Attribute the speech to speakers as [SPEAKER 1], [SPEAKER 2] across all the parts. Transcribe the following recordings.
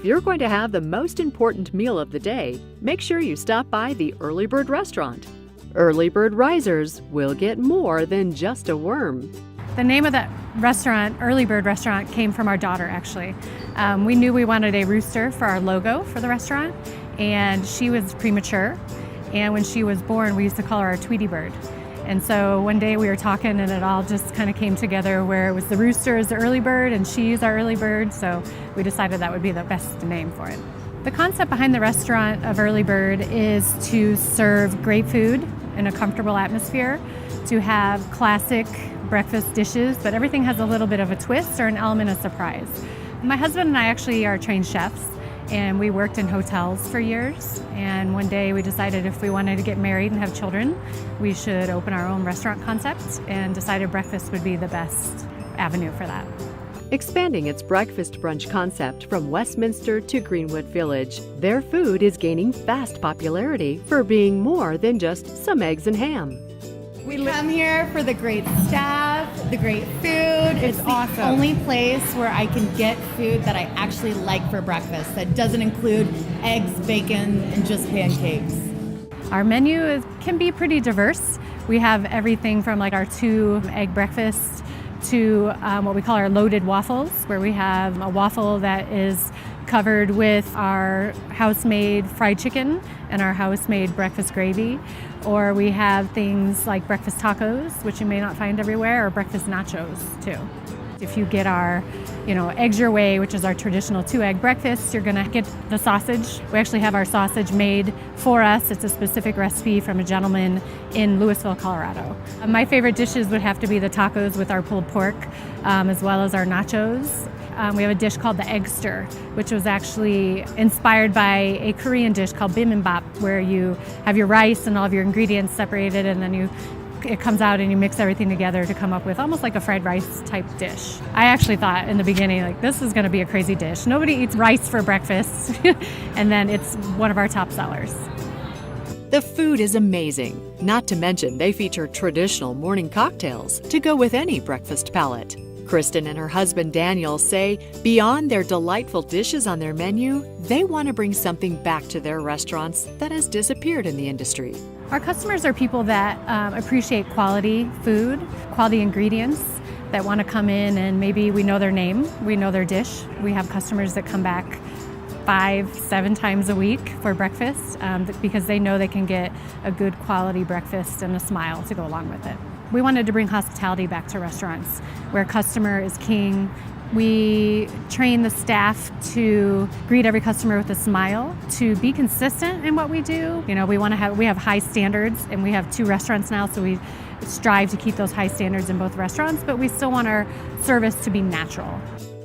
[SPEAKER 1] If you're going to have the most important meal of the day, make sure you stop by the Early Bird restaurant. Early Bird Risers will get more than just a worm.
[SPEAKER 2] The name of that restaurant, Early Bird Restaurant, came from our daughter, actually. We knew we wanted a rooster for our logo for the restaurant, and she was premature. And when she was born, we used to call her our Tweety Bird. And so one day we were talking, and it all just kind of came together where it was the rooster is the early bird, and she's our early bird, so we decided that would be the best name for it. The concept behind the restaurant of Early Bird is to serve great food in a comfortable atmosphere, to have classic breakfast dishes, but everything has a little bit of a twist or an element of surprise. My husband and I actually are trained chefs, and we worked in hotels for years. And one day we decided if we wanted to get married and have children, we should open our own restaurant concept, and decided breakfast would be the best avenue for that.
[SPEAKER 1] Expanding its breakfast brunch concept from Westminster to Greenwood Village, their food is gaining fast popularity for being more than just some eggs and ham.
[SPEAKER 3] We come here for the great staff, the great food. It's
[SPEAKER 2] awesome.
[SPEAKER 3] The only place where I can get food that I actually like for breakfast that doesn't include eggs, bacon, and just pancakes.
[SPEAKER 2] Our menu can be pretty diverse. We have everything from like our 2-egg breakfast to what we call our loaded waffles, where we have a waffle that is covered with our house-made fried chicken and our house-made breakfast gravy. Or we have things like breakfast tacos, which you may not find everywhere, or breakfast nachos too. If you get our, eggs your way, which is our traditional 2-egg breakfast, you're gonna get the sausage. We actually have our sausage made for us. It's a specific recipe from a gentleman in Louisville, Colorado. My favorite dishes would have to be the tacos with our pulled pork, as well as our nachos. We have a dish called the egg stir, which was actually inspired by a Korean dish called bibimbap, where you have your rice and all of your ingredients separated, and then it comes out and you mix everything together to come up with almost like a fried rice type dish. I actually thought in the beginning, this is gonna be a crazy dish. Nobody eats rice for breakfast, and then it's one of our top sellers.
[SPEAKER 1] The food is amazing. Not to mention, they feature traditional morning cocktails to go with any breakfast palate. Kristen and her husband Daniel say beyond their delightful dishes on their menu, they want to bring something back to their restaurants that has disappeared in the industry.
[SPEAKER 2] Our customers are people that appreciate quality food, quality ingredients, that want to come in and maybe we know their name, we know their dish. We have customers that come back 5-7 times a week for breakfast because they know they can get a good quality breakfast and a smile to go along with it. We wanted to bring hospitality back to restaurants where customer is king. We train the staff to greet every customer with a smile, to be consistent in what we do. We have high standards, and we have 2 restaurants now, so we strive to keep those high standards in both restaurants, but we still want our service to be natural.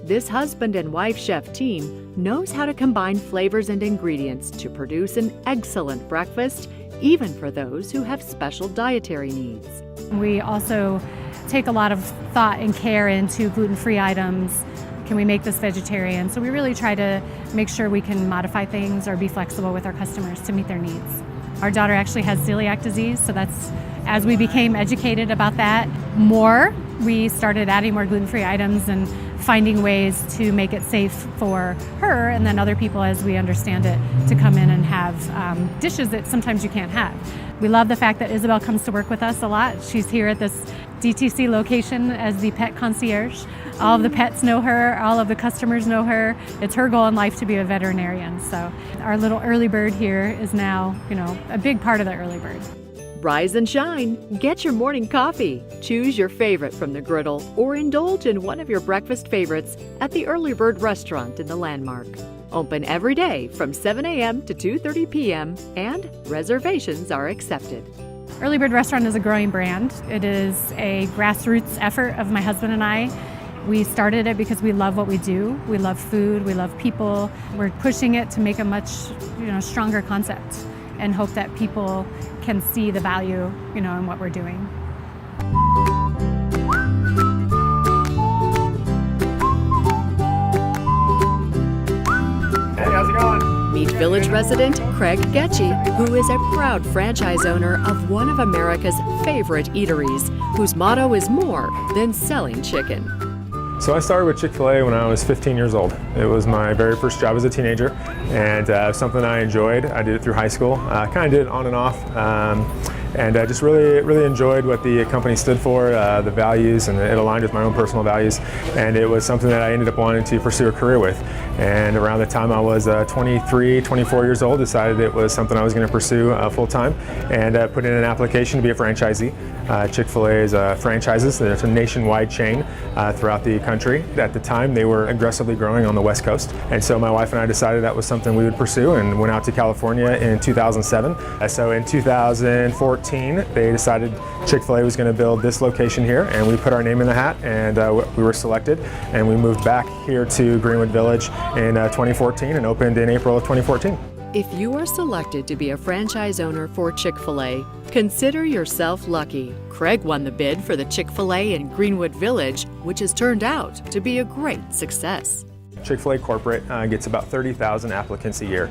[SPEAKER 1] This husband and wife chef team knows how to combine flavors and ingredients to produce an excellent breakfast, even for those who have special dietary needs.
[SPEAKER 2] We also take a lot of thought and care into gluten-free items. Can we make this vegetarian? So we really try to make sure we can modify things or be flexible with our customers to meet their needs. Our daughter actually has celiac disease, so that's, as we became educated about that more, we started adding more gluten-free items and finding ways to make it safe for her and then other people, as we understand it, to come in and have dishes that sometimes you can't have. We love the fact that Isabel comes to work with us a lot. She's here at this DTC location as the pet concierge. All of the pets know her, all of the customers know her. It's her goal in life to be a veterinarian. So our little early bird here is now, a big part of the early bird.
[SPEAKER 1] Rise and shine. Get your morning coffee. Choose your favorite from the griddle or indulge in one of your breakfast favorites at the Early Bird restaurant in the Landmark. Open every day from 7 a.m. to 2:30 p.m. and reservations are accepted.
[SPEAKER 2] Early Bird Restaurant is a growing brand. It is a grassroots effort of my husband and I. We started it because we love what we do. We love food, we love people. We're pushing it to make a much, stronger concept and hope that people can see the value, in what we're doing.
[SPEAKER 4] Hey, how's it going?
[SPEAKER 1] Meet Village resident Craig Getchy, who is a proud franchise owner of one of America's favorite eateries, whose motto is more than selling chicken.
[SPEAKER 4] So I started with Chick-fil-A when I was 15 years old. It was my very first job as a teenager, and something I enjoyed. I did it through high school. Kind of did it on and off, and I just really enjoyed what the company stood for, the values, and it aligned with my own personal values. And it was something that I ended up wanting to pursue a career with. And around the time I was 23, 24 years old, decided it was something I was going to pursue full time, and put in an application to be a franchisee. Chick-fil-A is franchises. There's a nationwide chain throughout the country. At the time, they were aggressively growing on the West Coast. And so my wife and I decided that was something we would pursue, and went out to California in 2007. So in 2014, they decided Chick-fil-A was going to build this location here, and we put our name in the hat, and we were selected, and we moved back here to Greenwood Village in 2014 and opened in April of 2014.
[SPEAKER 1] If you are selected to be a franchise owner for Chick-fil-A, consider yourself lucky. Craig won the bid for the Chick-fil-A in Greenwood Village, which has turned out to be a great success.
[SPEAKER 4] Chick-fil-A corporate gets about 30,000 applicants a year.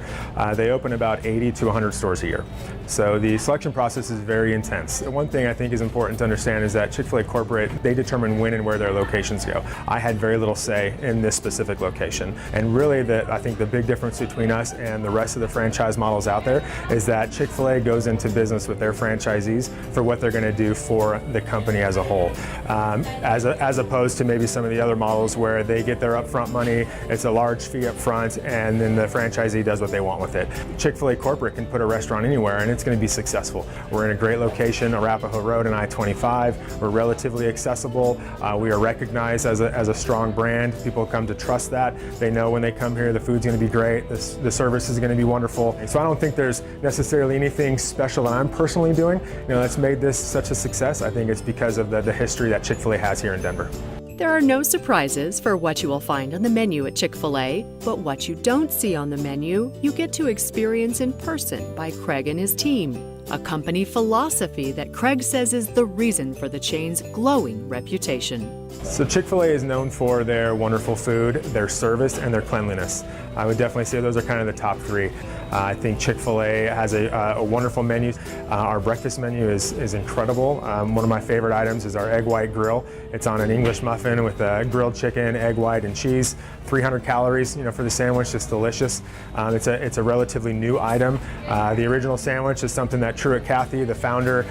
[SPEAKER 4] They open about 80 to 100 stores a year. So the selection process is very intense. One thing I think is important to understand is that Chick-fil-A corporate, they determine when and where their locations go. I had very little say in this specific location. And really I think the big difference between us and the rest of the franchise models out there is that Chick-fil-A goes into business with their franchisees for what they're going to do for the company as a whole. As opposed to maybe some of the other models where they get their upfront money, it's a large fee up front, and then the franchisee does what they want with it. Chick-fil-A corporate can put a restaurant anywhere, and it's going to be successful. We're in a great location, Arapahoe Road and I-25. We're relatively accessible. We are recognized as a strong brand. People come to trust that. They know when they come here, the food's going to be great, the service is going to be wonderful. So I don't think there's necessarily anything special that I'm personally doing, that's made this such a success. I think it's because of the history that Chick-fil-A has here in Denver.
[SPEAKER 1] There are no surprises for what you will find on the menu at Chick-fil-A, but what you don't see on the menu, you get to experience in person by Craig and his team. A company philosophy that Craig says is the reason for the chain's glowing reputation.
[SPEAKER 4] So Chick-fil-A is known for their wonderful food, their service, and their cleanliness. I would definitely say those are kind of the top three. I think Chick-fil-A has a wonderful menu. Our breakfast menu is incredible. One of my favorite items is our egg white grill. It's on an English muffin with grilled chicken, egg white, and cheese. 300 calories, for the sandwich, just delicious. It's a relatively new item. The original sandwich is something that Truett Cathy, the founder,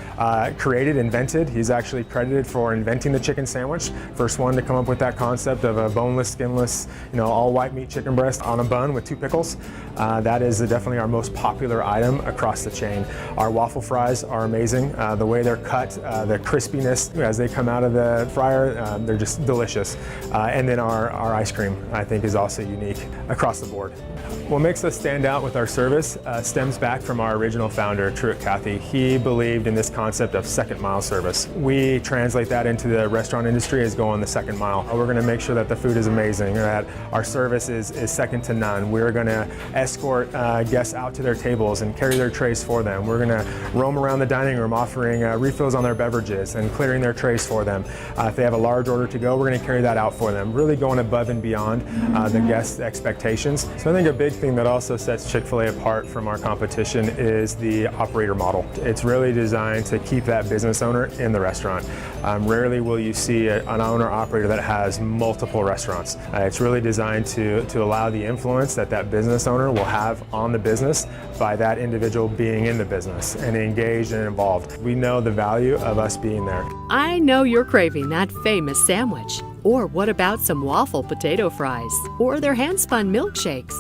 [SPEAKER 4] invented. He's actually credited for inventing the chicken sandwich. First one to come up with that concept of a boneless, skinless, all white meat chicken breast on a bun with 2 pickles. That is definitely our most popular item across the chain. Our waffle fries are amazing. The way they're cut, the crispiness as they come out of the fryer, they're just delicious. And then our ice cream, I think, is also unique across the board. What makes us stand out with our service stems back from our original founder, Truett Cathy. He believed in this concept of second mile service. We translate that into the restaurant industry as going the second mile. We're going to make sure that the food is amazing, that our service is second to none. We're going to escort guests out to their tables and carry their trays for them. We're going to roam around the dining room offering refills on their beverages and clearing their trays for them. If they have a large order to go, we're going to carry that out for them, really going above and beyond the guests' expectations. So I think a big thing that also sets Chick-fil-A apart from our competition is the operator model. It's really designed to keep that business owner in the restaurant. Rarely will you see an owner-operator that has multiple restaurants. It's really designed to allow the influence that business owner will have on the business by that individual being in the business and engaged and involved. We know the value of us being there.
[SPEAKER 1] I know you're craving that famous sandwich. Or what about some waffle potato fries? Or their hand-spun milkshakes?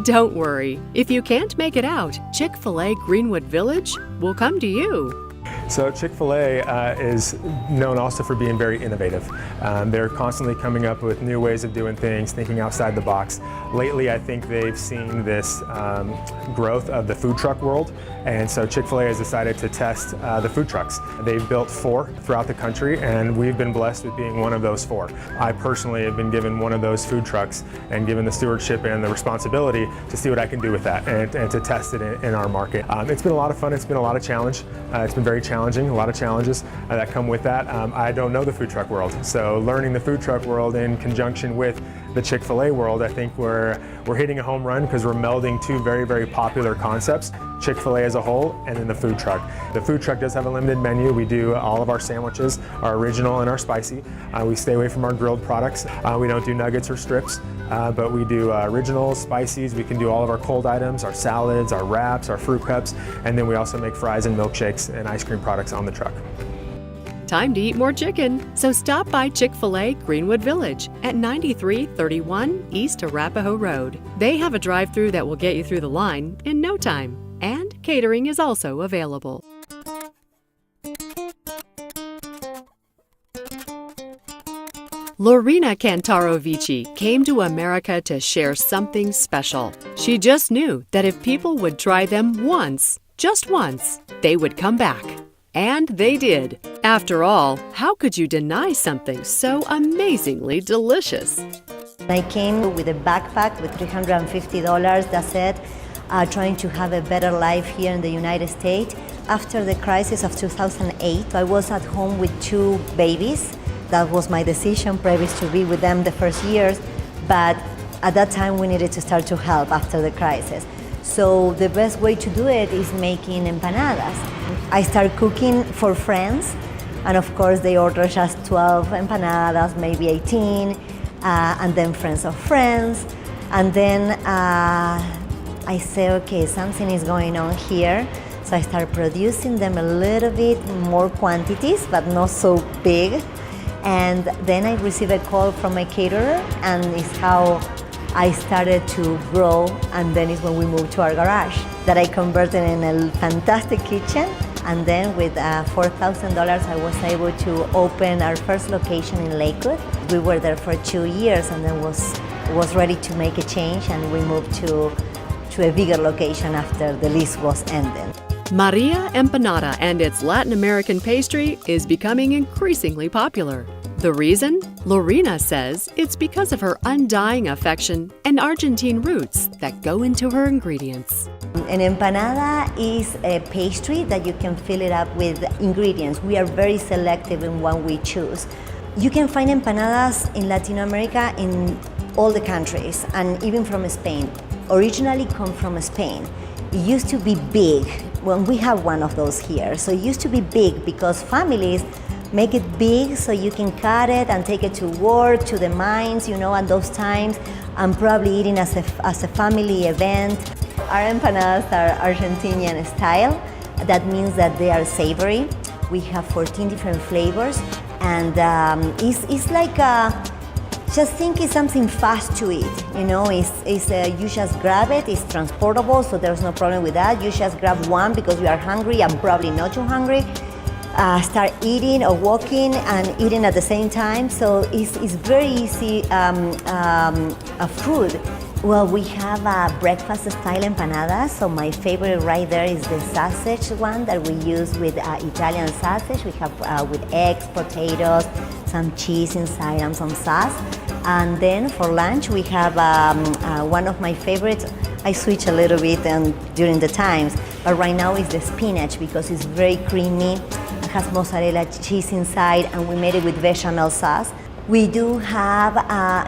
[SPEAKER 1] Don't worry, if you can't make it out, Chick-fil-A Greenwood Village will come to you.
[SPEAKER 4] So Chick-fil-A is known also for being very innovative. They're constantly coming up with new ways of doing things, thinking outside the box. Lately, I think they've seen this growth of the food truck world, and so Chick-fil-A has decided to test the food trucks. They've built 4 throughout the country, and we've been blessed with being one of those 4. I personally have been given one of those food trucks and given the stewardship and the responsibility to see what I can do with that and to test it in our market. It's been a lot of fun. It's been a lot of challenge. It's been very challenging, a lot of challenges that come with that. I don't know the food truck world, so learning the food truck world in conjunction with the Chick-fil-A world, I think we're hitting a home run because we're melding 2 very, very popular concepts Chick-fil-A as a whole, and then the food truck. The food truck does have a limited menu. We do all of our sandwiches, our original and our spicy. We stay away from our grilled products. We don't do nuggets or strips, but we do originals, spices. We can do all of our cold items, our salads, our wraps, our fruit cups, and then we also make fries and milkshakes and ice cream products on the truck.
[SPEAKER 1] Time to eat more chicken, so stop by Chick-fil-A Greenwood Village at 9331 East Arapahoe Road. They have a drive-thru that will get you through the line in no time, and catering is also available. Lorena Cantaro-Vici came to America to share something special. She just knew that if people would try them once, just once, they would come back. And they did. After all, how could you deny something so amazingly delicious?
[SPEAKER 5] I came with a backpack with $350, that's it, trying to have a better life here in the United States. After the crisis of 2008, I was at home with 2 babies. That was my decision, previous to be with them the first years, but at that time we needed to start to help after the crisis. So the best way to do it is making empanadas. I started cooking for friends, and of course they order just 12 empanadas, maybe 18, and then friends of friends. And then I say, okay, something is going on here. So I started producing them a little bit more quantities, but not so big. And then I received a call from my caterer, and it's how I started to grow, and then it's when we moved to our garage that I converted in a fantastic kitchen. And then with $4,000, I was able to open our first location in Lakewood. We were there for 2 years, and then was ready to make a change, and we moved to a bigger location after the lease was ended.
[SPEAKER 1] Maria Empanada and its Latin American pastry is becoming increasingly popular. The reason? Lorena says it's because of her undying affection and Argentine roots that go into her ingredients.
[SPEAKER 5] An empanada is a pastry that you can fill it up with ingredients. We are very selective in what we choose. You can find empanadas in Latin America in all the countries, and even from Spain. Originally come from Spain. It used to be big. Well, we have one of those here. So it used to be big because families make it big so you can cut it and take it to work, to the mines, at those times, and probably eating as a family event. Our empanadas are Argentinian style. That means that they are savory. We have 14 different flavors, and it's like just think it's something fast to eat. You just grab it. It's transportable, so there's no problem with that. You just grab one because you are hungry and probably not too hungry. Start eating or walking and eating at the same time. So it's very easy food. Well, we have a breakfast style empanada. So my favorite right there is the sausage one that we use with Italian sausage. We have with eggs, potatoes, some cheese inside and some sauce. And then for lunch we have one of my favorites. I switch a little bit during the times, but right now is the spinach because it's very creamy. It has mozzarella cheese inside, and we made it with bechamel sauce. We do have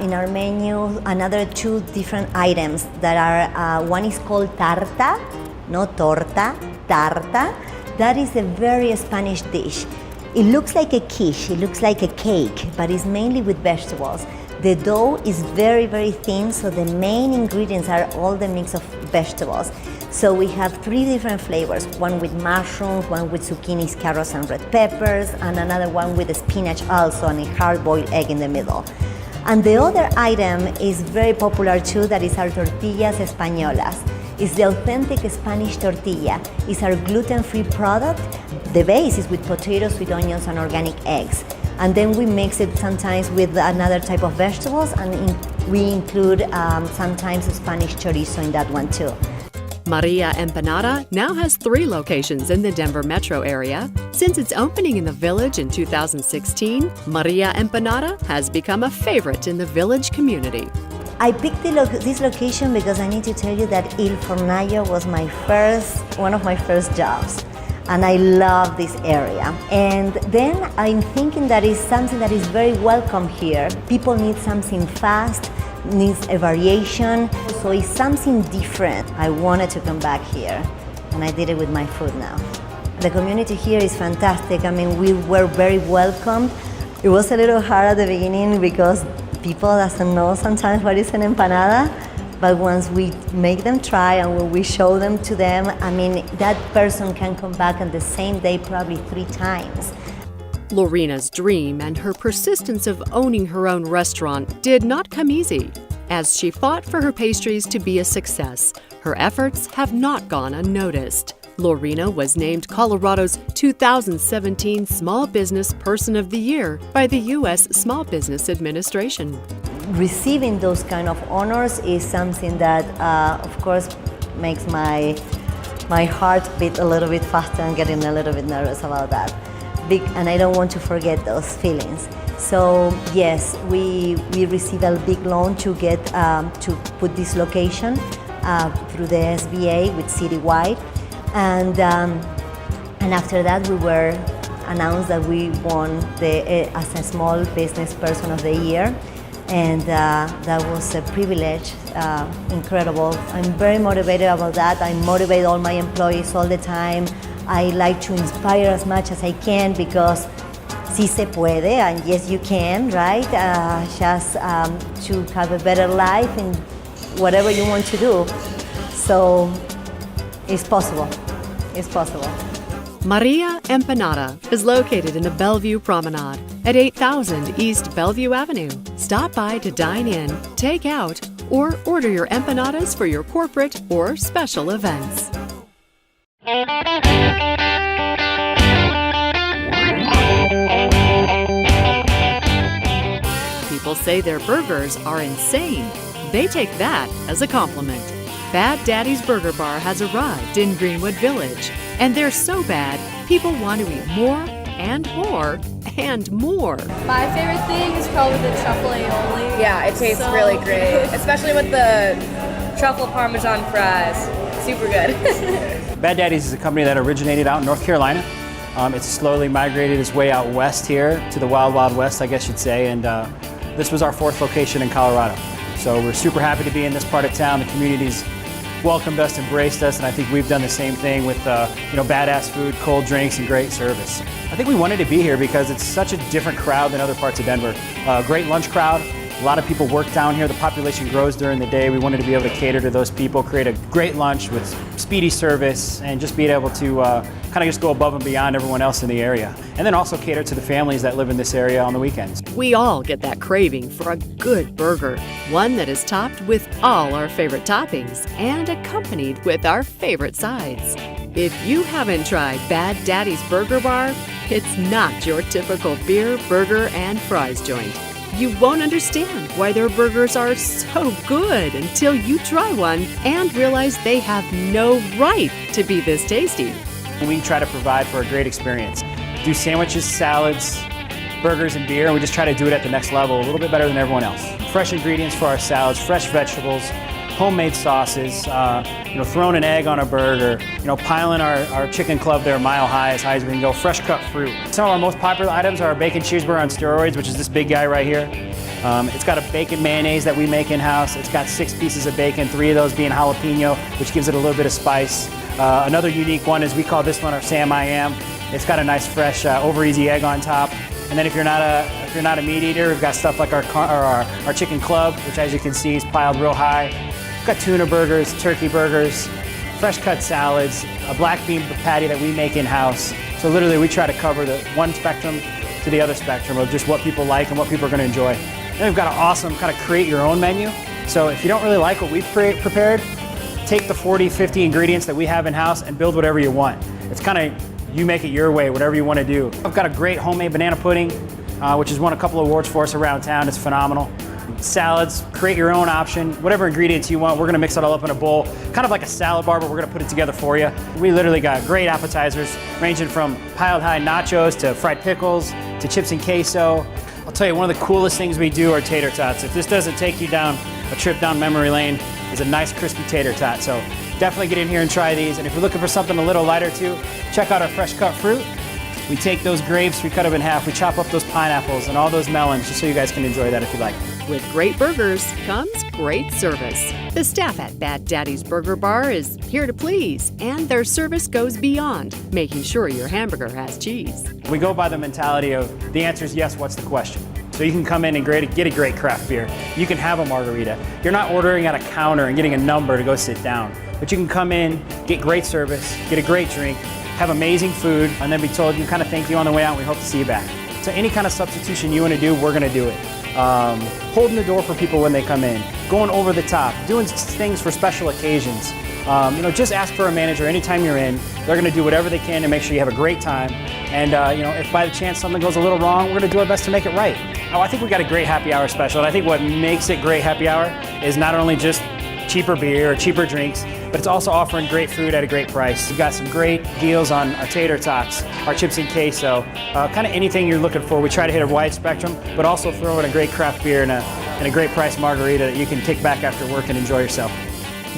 [SPEAKER 5] in our menu another 2 different items that are, one is called tarta, not torta, tarta. That is a very Spanish dish. It looks like a quiche, it looks like a cake, but it's mainly with vegetables. The dough is very, very thin, so the main ingredients are all the mix of vegetables. So we have 3 different flavors, one with mushrooms, one with zucchinis, carrots, and red peppers, and another one with spinach also, and a hard-boiled egg in the middle. And the other item is very popular too, that is our tortillas españolas. It's the authentic Spanish tortilla. It's our gluten-free product. The base is with potatoes, sweet onions, and organic eggs. And then we mix it sometimes with another type of vegetables, and we include sometimes Spanish chorizo in that one too.
[SPEAKER 1] Maria Empanada now has 3 locations in the Denver metro area. Since its opening in the Village in 2016, Maria Empanada has become a favorite in the Village community.
[SPEAKER 5] I picked this location because I need to tell you that Il Fornaio was one of my first jobs. And I love this area. And then I'm thinking that is something that is very welcome here. People need something fast, needs a variation. So it's something different. I wanted to come back here. and I did it with my food now. The community here is fantastic. I mean, we were very welcomed. It was a little hard at the beginning because people doesn't know sometimes what is an empanada, but once we make them try and when we show them to them, I mean, that person can come back on the same day probably 3 times.
[SPEAKER 1] Lorina's dream and her persistence of owning her own restaurant did not come easy. As she fought for her pastries to be a success, her efforts have not gone unnoticed. Lorina was named Colorado's 2017 Small Business Person of the Year by the U.S. Small Business Administration.
[SPEAKER 5] Receiving those kind of honors is something that, of course, makes my heart beat a little bit faster and getting a little bit nervous about that. And I don't want to forget those feelings. So yes, we received a big loan to get to put this location through the SBA with Citywide, and after that we were announced that we won as a Small Business Person of the Year, and that was a privilege, incredible. I'm very motivated about that. I motivate all my employees all the time. I like to inspire as much as I can because sí se puede, and yes you can, right? Just to have a better life in whatever you want to do. So it's possible, it's possible.
[SPEAKER 1] Maria Empanada is located in the Bellevue Promenade at 8000 East Bellevue Avenue. Stop by to dine in, take out, or order your empanadas for your corporate or special events. People say their burgers are insane. They take that as a compliment. Bad Daddy's Burger Bar has arrived in Greenwood Village, and they're so bad, people want to eat more and more and more.
[SPEAKER 6] My favorite thing is probably the truffle aioli.
[SPEAKER 7] Yeah, it tastes really great, especially with the truffle parmesan fries. Super good.
[SPEAKER 8] Bad Daddy's is a company that originated out in North Carolina. It's slowly migrated its way out west here to the Wild Wild West, I guess you'd say, and this was our 4th location in Colorado. So we're super happy to be in this part of town. The community's welcomed us, embraced us, and I think we've done the same thing with badass food, cold drinks, and great service. I think we wanted to be here because it's such a different crowd than other parts of Denver. Great lunch crowd. A lot of people work down here. The population grows during the day. We wanted to be able to cater to those people, create a great lunch with speedy service, and just be able to kind of just go above and beyond everyone else in the area. And then also cater to the families that live in this area on the weekends.
[SPEAKER 1] We all get that craving for a good burger, one that is topped with all our favorite toppings and accompanied with our favorite sides. If you haven't tried Bad Daddy's Burger Bar, it's not your typical beer, burger, and fries joint. You won't understand why their burgers are so good until you try one and realize they have no right to be this tasty.
[SPEAKER 8] We try to provide for a great experience. Do sandwiches, salads, burgers, and beer, and we just try to do it at the next level, a little bit better than everyone else. Fresh ingredients for our salads, fresh vegetables, homemade sauces, throwing an egg on a burger, piling our chicken club there mile high as we can go, fresh cut fruit. Some of our most popular items are our bacon cheeseburger on steroids, which is this big guy right here. It's got a bacon mayonnaise that we make in-house. It's got 6 pieces of bacon, 3 of those being jalapeno, which gives it a little bit of spice. Another unique one is we call this one our Sam I Am. It's got a nice fresh over easy egg on top. And then if you're not a meat eater, we've got stuff like our chicken club, which as you can see is piled real high. We've got tuna burgers, turkey burgers, fresh cut salads, a black bean patty that we make in-house. So literally we try to cover the one spectrum to the other spectrum of just what people like and what people are going to enjoy. Then we've got an awesome kind of create your own menu. So if you don't really like what we've prepared, take the 40, 50 ingredients that we have in-house and build whatever you want. It's kind of, you make it your way, whatever you want to do. I've got a great homemade banana pudding, which has won a couple of awards for us around town. It's phenomenal. Salads, create your own option, whatever ingredients you want. We're gonna mix it all up in a bowl, kind of like a salad bar, but we're gonna put it together for you. We literally got great appetizers, ranging from piled high nachos to fried pickles to chips and queso. I'll tell you, one of the coolest things we do are tater tots. If this doesn't take you down a trip down memory lane, is a nice crispy tater tot. So definitely get in here and try these. And if you're looking for something a little lighter too, check out our fresh cut fruit. We take those grapes, we cut them in half, we chop up those pineapples and all those melons just so you guys can enjoy that if you like.
[SPEAKER 1] With great burgers comes great service. The staff at Bad Daddy's Burger Bar is here to please, and their service goes beyond making sure your hamburger has cheese.
[SPEAKER 8] We go by the mentality of the answer is yes, what's the question? So you can come in and get a great craft beer. You can have a margarita. You're not ordering at a counter and getting a number to go sit down. But you can come in, get great service, get a great drink, have amazing food, and then be told you kind of thank you on the way out and we hope to see you back. So any kind of substitution you want to do, we're going to do it. Holding the door for people when they come in, going over the top, doing things for special occasions. Just ask for a manager anytime you're in. They're going to do whatever they can to make sure you have a great time. And if by the chance something goes a little wrong, we're going to do our best to make it right. I think we got a great happy hour special. And I think what makes it great happy hour is not only just cheaper beer or cheaper drinks, but it's also offering great food at a great price. We've got some great deals on our tater tots, our chips and queso, kind of anything you're looking for. We try to hit a wide spectrum, but also throw in a great craft beer and a great price margarita that you can take back after work and enjoy yourself.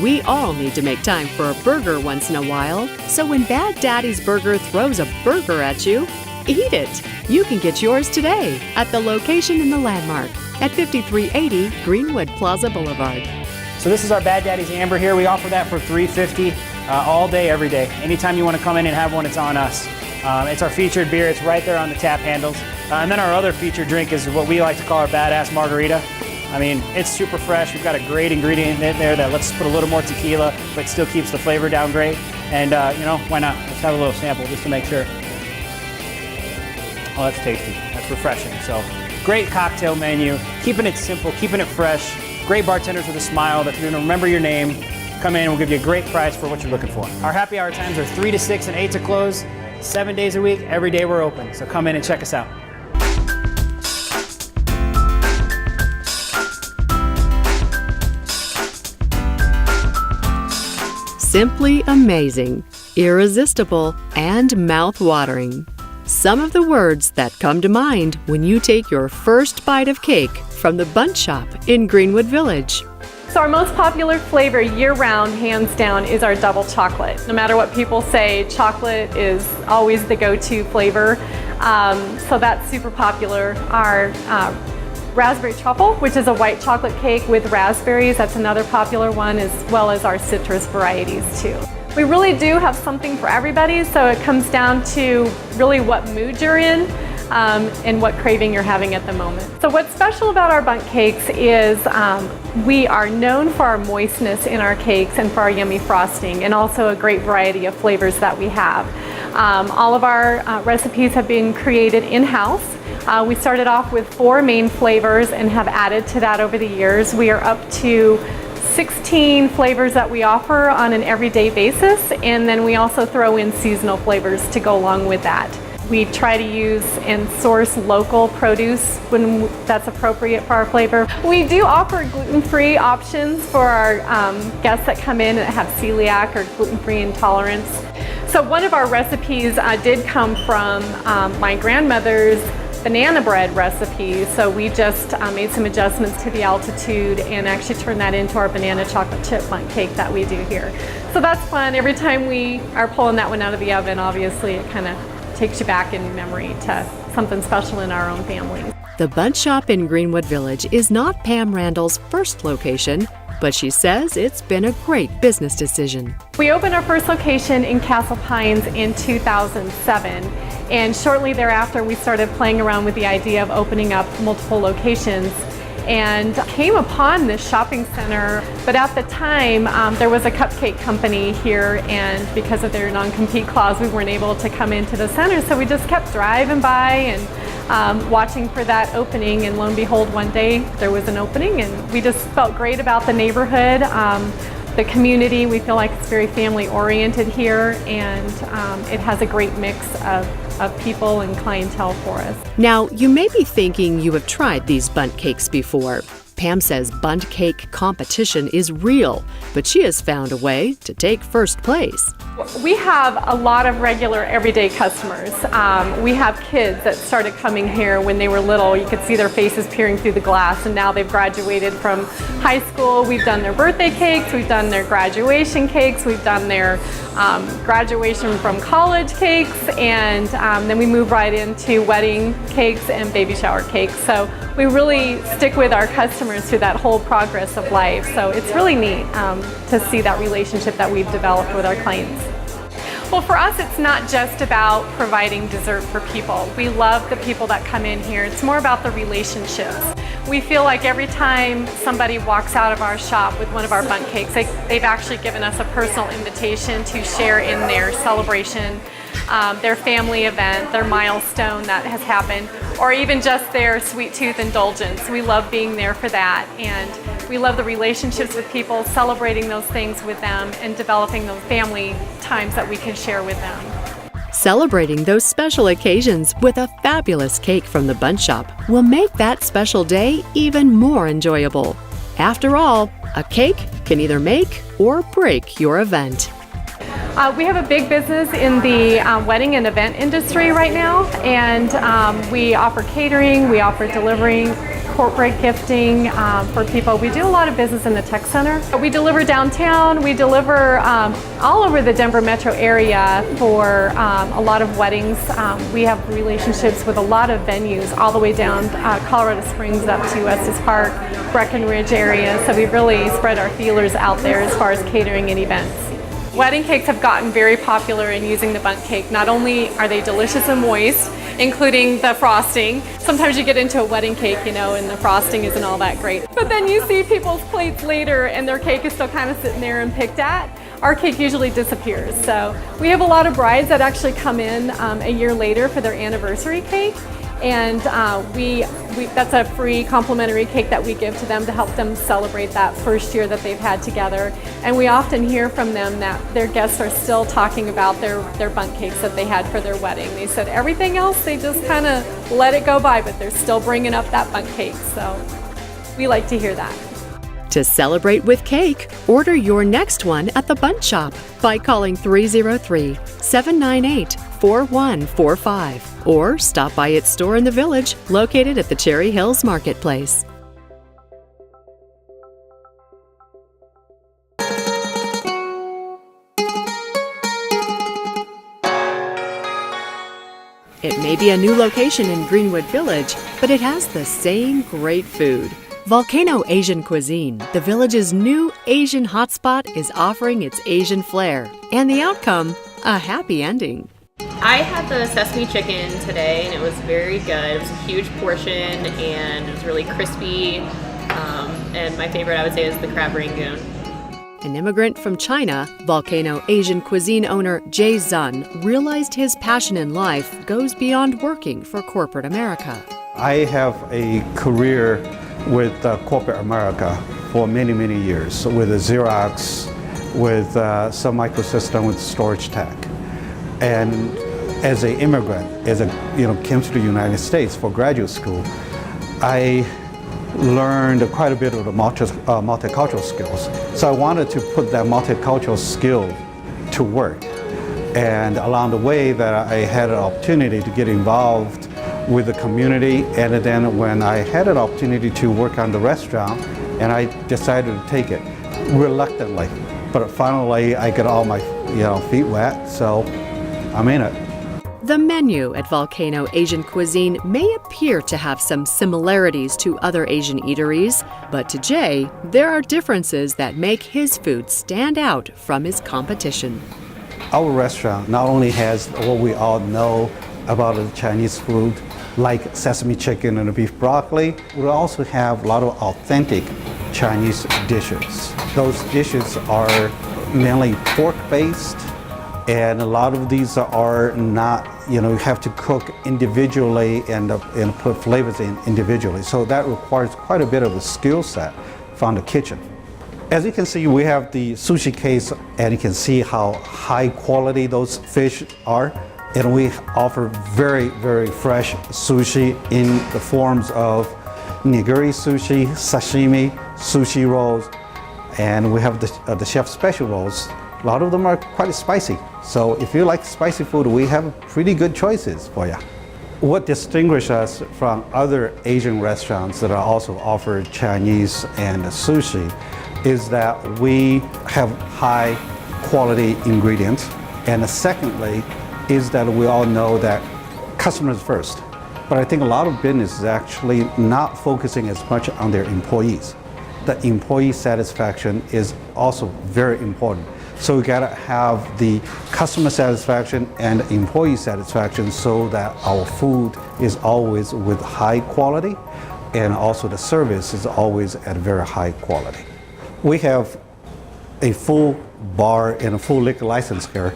[SPEAKER 1] We all need to make time for a burger once in a while, so when Bad Daddy's Burger throws a burger at you, eat it. You can get yours today at the location in the Landmark at 5380 Greenwood Plaza Boulevard.
[SPEAKER 8] So this is our Bad Daddy's Amber here. We offer that for $3.50 all day, every day. Anytime you want to come in and have one, it's on us. It's our featured beer. It's right there on the tap handles. And then our other featured drink is what we like to call our Badass Margarita. I mean, it's super fresh. We've got a great ingredient in there that lets us put a little more tequila, but still keeps the flavor down great. And why not? Let's have a little sample just to make sure. Oh, that's tasty. That's refreshing. So great cocktail menu, keeping it simple, keeping it fresh. Great bartenders with a smile that's going to remember your name. Come in, we'll give you a great price for what you're looking for. Our happy hour times are 3 to 6 and 8 to close, 7 days a week, every day we're open. So come in and check us out.
[SPEAKER 1] Simply amazing, irresistible, and mouth-watering. Some of the words that come to mind when you take your first bite of cake from the Bundt Shop in Greenwood Village.
[SPEAKER 9] So our most popular flavor year-round, hands down, is our double chocolate. No matter what people say, chocolate is always the go-to flavor. So that's super popular. Our raspberry truffle, which is a white chocolate cake with raspberries, that's another popular one, as well as our citrus varieties too. We really do have something for everybody, so it comes down to really what mood you're in and what craving you're having at the moment. So what's special about our Bundt cakes is we are known for our moistness in our cakes and for our yummy frosting, and also a great variety of flavors that we have. All of our recipes have been created in-house. We started off with 4 main flavors and have added to that over the years. We are up to 16 flavors that we offer on an everyday basis, and then we also throw in seasonal flavors to go along with that. We try to use and source local produce when that's appropriate for our flavor. We do offer gluten-free options for our guests that come in that have celiac or gluten-free intolerance. So one of our recipes did come from my grandmother's banana bread recipe. So we just made some adjustments to the altitude and actually turned that into our banana chocolate chip Bundt cake that we do here. So that's fun. Every time we are pulling that one out of the oven, obviously it kind of takes you back in memory to something special in our own family.
[SPEAKER 1] The Bundt Shop in Greenwood Village is not Pam Randall's first location, but she says it's been a great business decision.
[SPEAKER 9] We opened our first location in Castle Pines in 2007. And shortly thereafter, we started playing around with the idea of opening up multiple locations and came upon this shopping center. But at the time, there was a cupcake company here, and because of their non-compete clause, we weren't able to come into the center. So we just kept driving by and watching for that opening, and lo and behold, one day there was an opening, and we just felt great about the neighborhood. The community, we feel like it's very family oriented here, and it has a great mix of people and clientele for us.
[SPEAKER 1] Now, you may be thinking you have tried these Bundt cakes before. Pam says bundt cake competition is real, but she has found a way to take first place.
[SPEAKER 9] We have a lot of regular everyday customers. We have kids that started coming here when they were little. You could see their faces peering through the glass, and now they've graduated from high school. We've done their birthday cakes, we've done their graduation cakes, we've done their graduation from college cakes, and then we move right into wedding cakes and baby shower cakes. So we really stick with our customers through that whole progress of life. So it's really neat to see that relationship that we've developed with our clients. Well, for us, it's not just about providing dessert for people. We love the people that come in here. It's more about the relationships. We feel like every time somebody walks out of our shop with one of our bundt cakes, they've actually given us a personal invitation to share in their celebration, their family event, their milestone that has happened, or even just their sweet tooth indulgence. We love being there for that, and we love the relationships with people, celebrating those things with them, and developing those family times that we can share with them.
[SPEAKER 1] Celebrating those special occasions with a fabulous cake from the Bundt Shop will make that special day even more enjoyable. After all, a cake can either make or break your event.
[SPEAKER 9] We have a big business in the wedding and event industry right now, and we offer catering, we offer delivering, corporate gifting for people. We do a lot of business in the tech center. We deliver downtown, we deliver all over the Denver metro area for a lot of weddings. We have relationships with a lot of venues all the way down Colorado Springs up to Estes Park, Breckenridge area, so we've really spread our feelers out there as far as catering and events. Wedding cakes have gotten very popular in using the bundt cake. Not only are they delicious and moist, including the frosting. Sometimes you get into a wedding cake, and the frosting isn't all that great. But then you see people's plates later and their cake is still kind of sitting there and picked at. Our cake usually disappears. So we have a lot of brides that actually come in a year later for their anniversary cake. And that's a free complimentary cake that we give to them to help them celebrate that first year that they've had together. And we often hear from them that their guests are still talking about their bundt cakes that they had for their wedding. They said everything else, they just kind of let it go by, but they're still bringing up that bundt cake. So we like to hear that.
[SPEAKER 1] To celebrate with cake, order your next one at the Bundt Shop by calling 303-798-4145 or stop by its store in the Village located at the Cherry Hills Marketplace. It may be a new location in Greenwood Village, but it has the same great food. Volcano Asian Cuisine, the Village's new Asian hotspot, is offering its Asian flair, and the outcome, a happy ending.
[SPEAKER 10] I had the sesame chicken today, and it was very good. It was a huge portion, and it was really crispy, and my favorite, I would say, is the crab rangoon.
[SPEAKER 1] An immigrant from China, Volcano Asian Cuisine owner Jay Zun realized his passion in life goes beyond working for corporate America.
[SPEAKER 11] I have a career with corporate America for many, many years, with a Xerox, with some microsystem with storage tech. And as an immigrant, came to the United States for graduate school, I learned quite a bit of the multicultural skills. So I wanted to put that multicultural skill to work. And along the way that I had an opportunity to get involved with the community, and then when I had an opportunity to work on the restaurant, and I decided to take it reluctantly, but finally I got all my feet wet, so I'm in it.
[SPEAKER 1] The menu at Volcano Asian Cuisine may appear to have some similarities to other Asian eateries, but to Jay, there are differences that make his food stand out from his competition.
[SPEAKER 11] Our restaurant not only has what we all know about the Chinese food, like sesame chicken and beef broccoli, we also have a lot of authentic Chinese dishes. Those dishes are mainly pork-based, and a lot of these are not, you have to cook individually and put flavors in individually. So that requires quite a bit of a skill set from the kitchen. As you can see, we have the sushi case, and you can see how high quality those fish are. And we offer very, very fresh sushi in the forms of nigiri sushi, sashimi, sushi rolls, and we have the chef special rolls. A lot of them are quite spicy. So if you like spicy food, we have pretty good choices for you. What distinguishes us from other Asian restaurants that are also offer Chinese and sushi is that we have high quality ingredients. And secondly, is that we all know that customers first. But I think a lot of business is actually not focusing as much on their employees. The employee satisfaction is also very important. So we gotta have the customer satisfaction and employee satisfaction so that our food is always with high quality and also the service is always at very high quality. We have a full bar and a full liquor license here.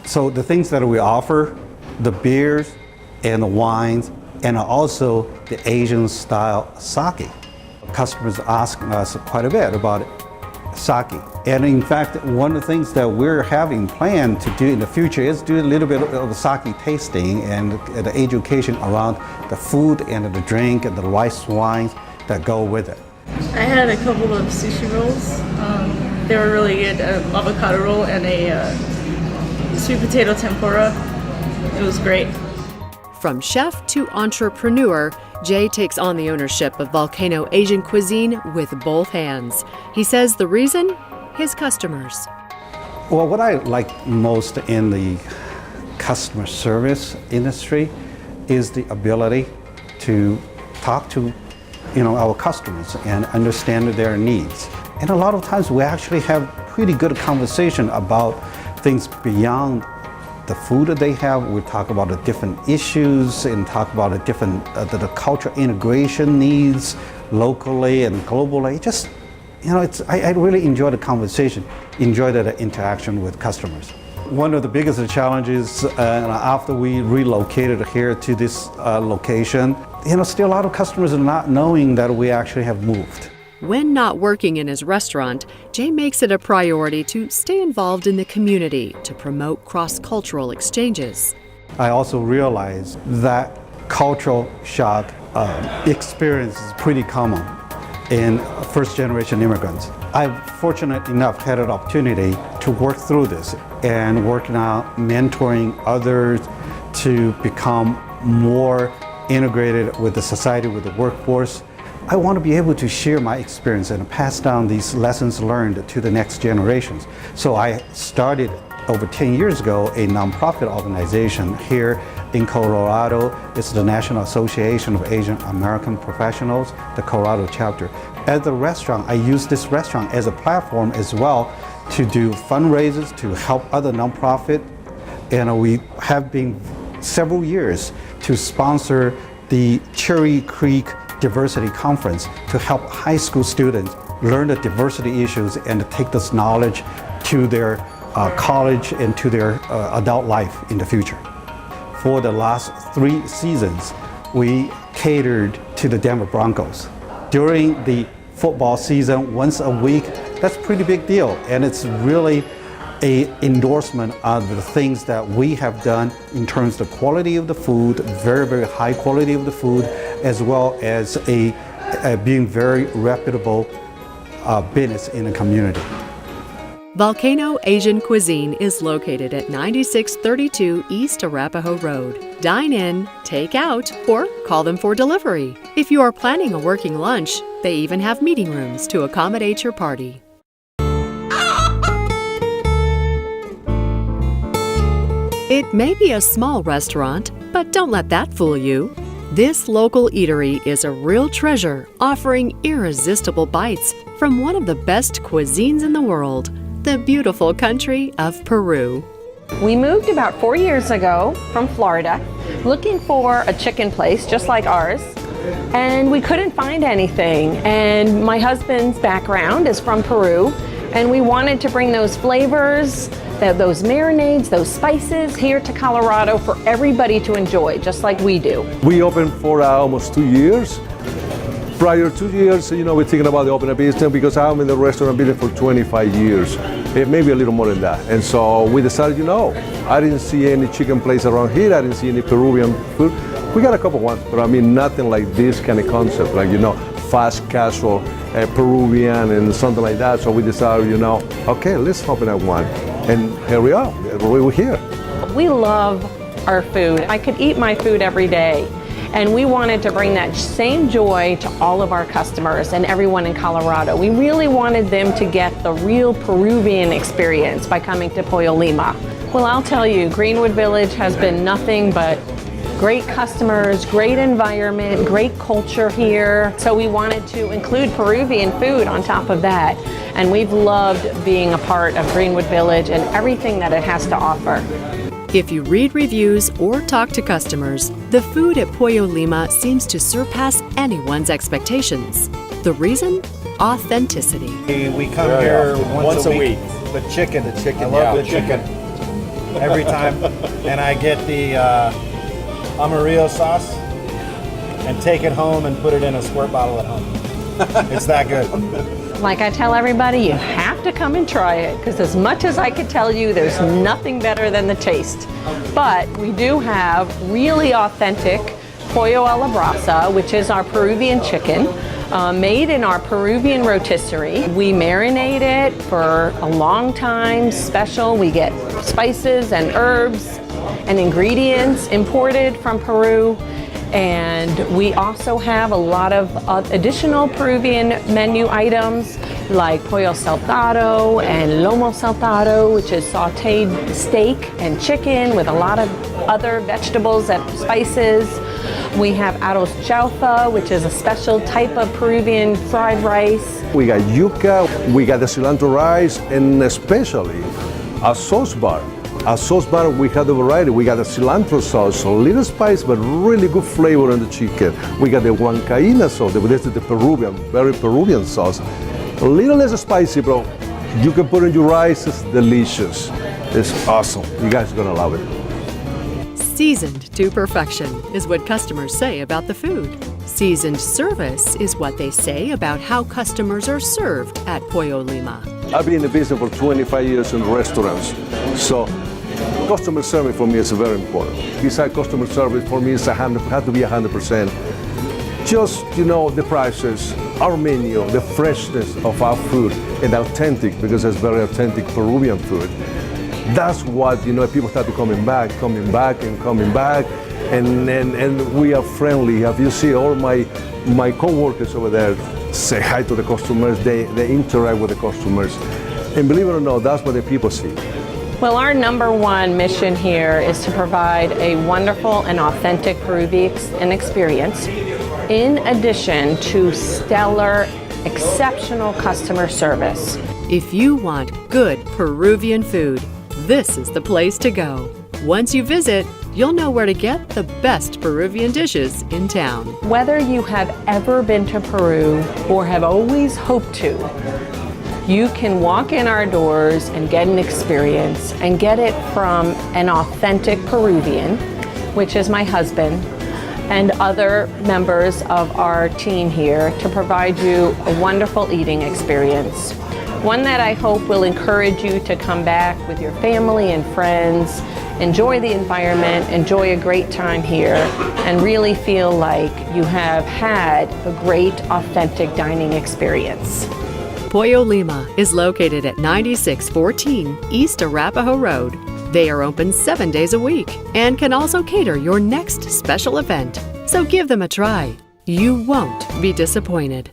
[SPEAKER 11] So the things that we offer, the beers and the wines, and also the Asian style sake. Customers ask us quite a bit about sake. And in fact, one of the things that we're having planned to do in the future is do a little bit of sake tasting and the education around the food and the drink and the rice wines that go with it.
[SPEAKER 12] I had a couple of sushi rolls. They were really good, an avocado roll and a sweet potato tempura. It was great.
[SPEAKER 1] From chef to entrepreneur, Jay takes on the ownership of Volcano Asian cuisine with both hands. He says the reason? His customers.
[SPEAKER 11] Well, what I like most in the customer service industry is the ability to talk to our customers and understand their needs. And a lot of times we actually have pretty good conversation about things beyond the food that they have. We talk about the different issues and talk about the different the cultural integration needs locally and globally. Just, I really enjoy the conversation, enjoy the interaction with customers. One of the biggest challenges after we relocated here to this location, still a lot of customers are not knowing that we actually have moved.
[SPEAKER 1] When not working in his restaurant, Jay makes it a priority to stay involved in the community to promote cross-cultural exchanges.
[SPEAKER 11] I also realized that cultural shock experience is pretty common in first-generation immigrants. I've fortunate enough had an opportunity to work through this and working out mentoring others to become more integrated with the society, with the workforce. I want to be able to share my experience and pass down these lessons learned to the next generations. So I started over 10 years ago a nonprofit organization here in Colorado. It's the National Association of Asian American Professionals, the Colorado chapter. At the restaurant, I use this restaurant as a platform as well to do fundraisers to help other nonprofits. And we have been several years to sponsor the Cherry Creek Diversity Conference to help high school students learn the diversity issues and take this knowledge to their college and to their adult life in the future. For the last 3 seasons, we catered to the Denver Broncos. During the football season, once a week, that's a pretty big deal. And it's really an endorsement of the things that we have done in terms of the quality of the food, very, very high quality of the food, as well as being very reputable business in the community.
[SPEAKER 1] Volcano Asian Cuisine is located at 9632 East Arapahoe Road. Dine in, take out, or call them for delivery. If you are planning a working lunch, they even have meeting rooms to accommodate your party. It may be a small restaurant, but don't let that fool you. This local eatery is a real treasure, offering irresistible bites from one of the best cuisines in the world, the beautiful country of Peru.
[SPEAKER 13] We moved about 4 years ago from Florida, looking for a chicken place just like ours, and we couldn't find anything. And my husband's background is from Peru, and we wanted to bring those flavors, those marinades, those spices here to Colorado for everybody to enjoy, just like we do.
[SPEAKER 14] We opened for almost 2 years. Prior 2 years, we're thinking about the opening business because I'm in the restaurant business for 25 years, maybe a little more than that. And so we decided, I didn't see any chicken place around here. I didn't see any Peruvian food. We got a couple ones, but nothing like this kind of concept, fast casual Peruvian and something like that. So we decided, okay, let's open up one. And here we are, we're here.
[SPEAKER 13] We love our food. I could eat my food every day. And we wanted to bring that same joy to all of our customers and everyone in Colorado. We really wanted them to get the real Peruvian experience by coming to Pollo Lima. Well, I'll tell you, Greenwood Village has been nothing but great customers, great environment, great culture here. So we wanted to include Peruvian food on top of that. And we've loved being a part of Greenwood Village and everything that it has to offer.
[SPEAKER 1] If you read reviews or talk to customers, the food at Pollo Lima seems to surpass anyone's expectations. The reason? Authenticity.
[SPEAKER 15] We come here once a week. The chicken. I love the chicken. Every time. And I get the Amarillo sauce and take it home and put it in a squirt bottle at home. It's that good.
[SPEAKER 13] Like I tell everybody, you have to come and try it, because as much as I could tell you, there's nothing better than the taste. But we do have really authentic pollo a la brasa, which is our Peruvian chicken, made in our Peruvian rotisserie. We marinate it for a long time, special. We get spices and herbs and ingredients imported from Peru. And we also have a lot of additional Peruvian menu items like pollo saltado and lomo saltado, which is sauteed steak and chicken with a lot of other vegetables and spices. We have arroz chaufa, which is a special type of Peruvian fried rice.
[SPEAKER 14] We got yuca, we got the cilantro rice, and especially a sauce bar. A sauce bar, we have the variety. We got the cilantro sauce, a little spice, but really good flavor on the chicken. We got the huancaína sauce, this is the Peruvian, very Peruvian sauce. A little less spicy, bro. You can put in your rice, it's delicious. It's awesome. You guys are gonna love it.
[SPEAKER 1] Seasoned to perfection is what customers say about the food. Seasoned service is what they say about how customers are served at Pollo Lima.
[SPEAKER 14] I've been in the business for 25 years in restaurants, so customer service for me is very important. Besides customer service, for me, it's has to be 100%. Just, the prices, our menu, the freshness of our food, and authentic, because it's very authentic Peruvian food. That's what, people start coming back, and we are friendly. If you see all my co-workers over there say hi to the customers, they interact with the customers. And believe it or not, that's what the people see.
[SPEAKER 13] Well, our number one mission here is to provide a wonderful and authentic Peruvian experience, in addition to stellar, exceptional customer service.
[SPEAKER 1] If you want good Peruvian food, this is the place to go. Once you visit, you'll know where to get the best Peruvian dishes in town.
[SPEAKER 13] Whether you have ever been to Peru or have always hoped to, you can walk in our doors and get an experience and get it from an authentic Peruvian, which is my husband, and other members of our team here to provide you a wonderful eating experience. One that I hope will encourage you to come back with your family and friends, enjoy the environment, enjoy a great time here, and really feel like you have had a great, authentic dining experience.
[SPEAKER 1] Pollo Lima is located at 9614 East Arapahoe Road. They are open 7 days a week and can also cater your next special event. So give them a try. You won't be disappointed.